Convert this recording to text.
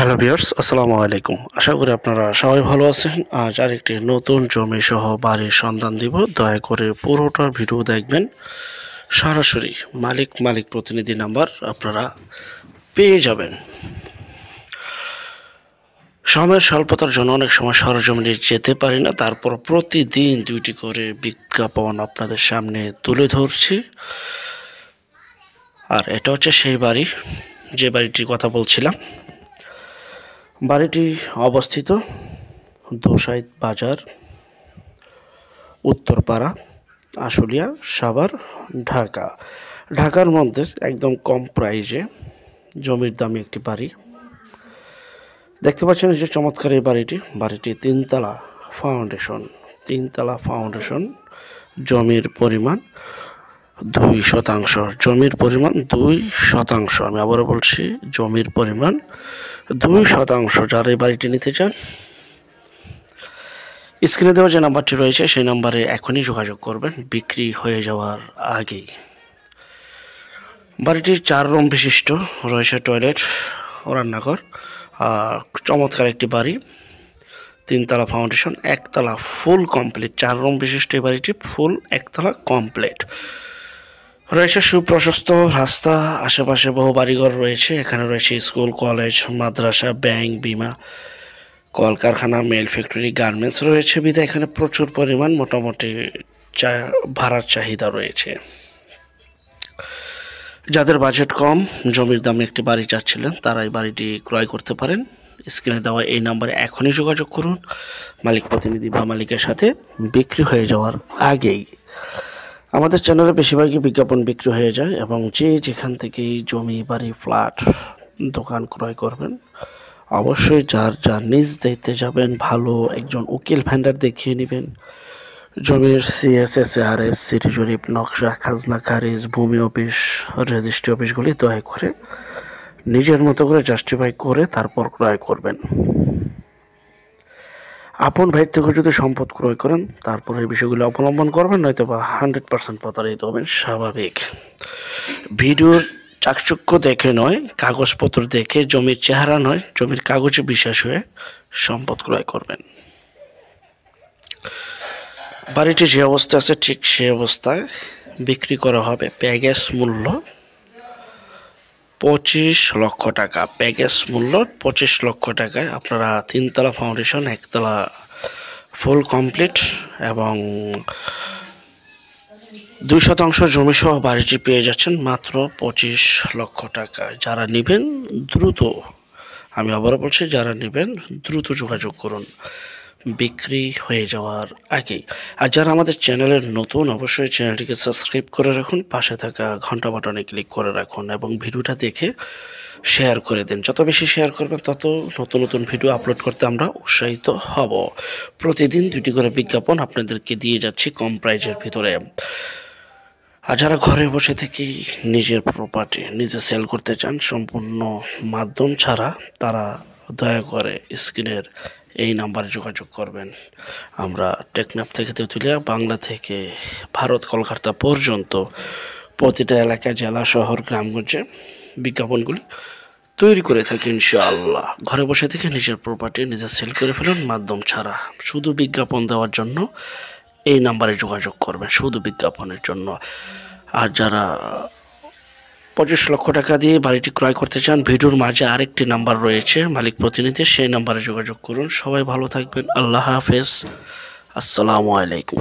Hello viewers, আসসালামু আলাইকুম। আশা করি আপনারা সবাই ভালো আছেন। আজ আরেকটি নতুন জমি সহ বাড়ির সন্ধান দিব। দয়া করে পুরোটা ভিডিও দেখবেন। সরাসরি মালিক প্রতিনিধি নাম্বার আপনারা পেয়ে যাবেন। সময়ের স্বল্পতার জন্য অনেক সময় সরজমিনে যেতে পারি না, তারপর প্রতিদিন দুইটি করে বিজ্ঞাপন আপনাদের সামনে তুলে ধরছি। আর এটা হচ্ছে সেই বাড়ি, যে বাড়িটির কথা বলছিলাম। বাড়িটি অবস্থিত দোসাইদ বাজার, উত্তরপাড়া, আশুলিয়া, সাভার, ঢাকা। ঢাকার মধ্যে একদম কম প্রাইজে জমির দামি একটি বাড়ি দেখতে পাচ্ছেন। যে চমৎকার এই বাড়িটি তিনতলা ফাউন্ডেশন। জমির পরিমাণ 2%। জমির পরিমাণ 2%। আমি আবারও বলছি, জমির পরিমাণ 2%। যারা এই বাড়িটি নিতে চান, স্ক্রিনে দেওয়া যে নাম্বারটি রয়েছে সেই নাম্বারে এখনই যোগাযোগ করবেন, বিক্রি হয়ে যাওয়ার আগেই। বাড়িটির 4 রুম বিশিষ্ট, রয়েছে টয়লেট ও রান্নাঘর। চমৎকার একটি বাড়ি, 3তলা ফাউন্ডেশন, 1তলা ফুল কমপ্লিট। 4 রুম বিশিষ্ট এই বাড়িটি ফুল 1তলা কমপ্লিট। রয়েছে সুপ্রশস্ত রাস্তা, আশেপাশে বহু বাড়িঘর রয়েছে। এখানে রয়েছে স্কুল, কলেজ, মাদ্রাসা, ব্যাংক, বিমা, কলকারখানা, মেল ফ্যাক্টরি, গার্মেন্টস রয়েছে। বিধায় এখানে প্রচুর পরিমাণ মোটামুটি ভাড়ার চাহিদা রয়েছে। যাদের বাজেট কম, জমির দামে একটি বাড়ি চাচ্ছিলেন, তারা এই বাড়িটি ক্রয় করতে পারেন। স্ক্রিনে দেওয়া এই নাম্বারে এখনই যোগাযোগ করুন, মালিক প্রতিনিধি বা মালিকের সাথে, বিক্রি হয়ে যাওয়ার আগেই। আমাদের চ্যানেলে বেশিরভাগই বিজ্ঞাপন বিক্রি হয়ে যায়, এবং যে যেখান থেকেই জমি, বাড়ি, ফ্ল্যাট, দোকান ক্রয় করবেন, অবশ্যই যার নিজ দায়িত্বে যাবেন, ভালো একজন উকিল ভেন্ডার দেখিয়ে নেবেন। জমির CSS, সিটি জরিপ, নকশা, খাজনা খারিজ, ভূমি অফিস, রেজিস্ট্রি অফিসগুলি দয়া করে নিজের মতো করে জাস্টিফাই করে তারপর ক্রয় করবেন। আপন ভাই থেকে যদি সম্পদ ক্রয় করেন, তারপর এই বিষয়গুলো অবলম্বন করবেন, নয়তো বা 100% প্রতারিত হবেন, স্বাভাবিক। ভিডিওর চাকচক্য দেখে নয়, কাগজপত্র দেখে, জমির চেহারা নয়, জমির কাগজে বিশ্বাস হয়ে সম্পদ ক্রয় করবেন। বাড়িটি যে অবস্থা আছে ঠিক সেই অবস্থায় বিক্রি করা হবে। প্যাকেজ মূল্য 25 লক্ষ টাকা। প্যাকেজ মূল্য 25 লক্ষ টাকায় আপনারা 3তলা ফাউন্ডেশন, 1তলা ফুল কমপ্লিট এবং 2% জমি সহ বাড়িটি পেয়ে যাচ্ছেন মাত্র 25 লক্ষ টাকা। যারা নেবেন দ্রুত, আমি আবারও বলছি, যারা নেবেন দ্রুত যোগাযোগ করুন, বিক্রি হয়ে যাওয়ার আগেই। আর যারা আমাদের চ্যানেলের নতুন, অবশ্যই চ্যানেলটিকে সাবস্ক্রাইব করে রাখুন, পাশে থাকা ঘন্টা বাটনে ক্লিক করে রাখুন এবং ভিডিওটা দেখে শেয়ার করে দিন। যত বেশি শেয়ার করবেন, তত নতুন ভিডিও আপলোড করতে আমরা উৎসাহিত হব। প্রতিদিন 2টি করে বিজ্ঞাপন আপনাদেরকে দিয়ে যাচ্ছি কম প্রাইজের ভিতরে। আর যারা ঘরে বসে থেকেই নিজের প্রপার্টি নিজে সেল করতে চান সম্পূর্ণ মাধ্যম ছাড়া, তারা দয়া করে স্ক্রিনের এই নাম্বারে যোগাযোগ করবেন। আমরা টেকনাফ থেকে তেঁতুলিয়া, বাংলা থেকে ভারত, কলকাতা পর্যন্ত প্রতিটা এলাকা, জেলা, শহর, গ্রামগঞ্জে বিজ্ঞাপনগুলি তৈরি করে থাকি ইনশাআল্লাহ। ঘরে বসে থেকে নিজের প্রপার্টি নিজে সেল করে ফেলুন মাধ্যম ছাড়া। শুধু বিজ্ঞাপন দেওয়ার জন্য এই নাম্বারে যোগাযোগ করবেন, শুধু বিজ্ঞাপনের জন্য। আর যারা 25 লক্ষ টাকা দিয়ে বাড়িটি ক্রয় করতে চান, ভিডিওর মাঝে আরেকটি নাম্বার রয়েছে মালিক প্রতিনিধি, সেই নাম্বারে যোগাযোগ করুন। সবাই ভালো থাকবেন। আল্লাহ হাফেজ, আসসালামু আলাইকুম।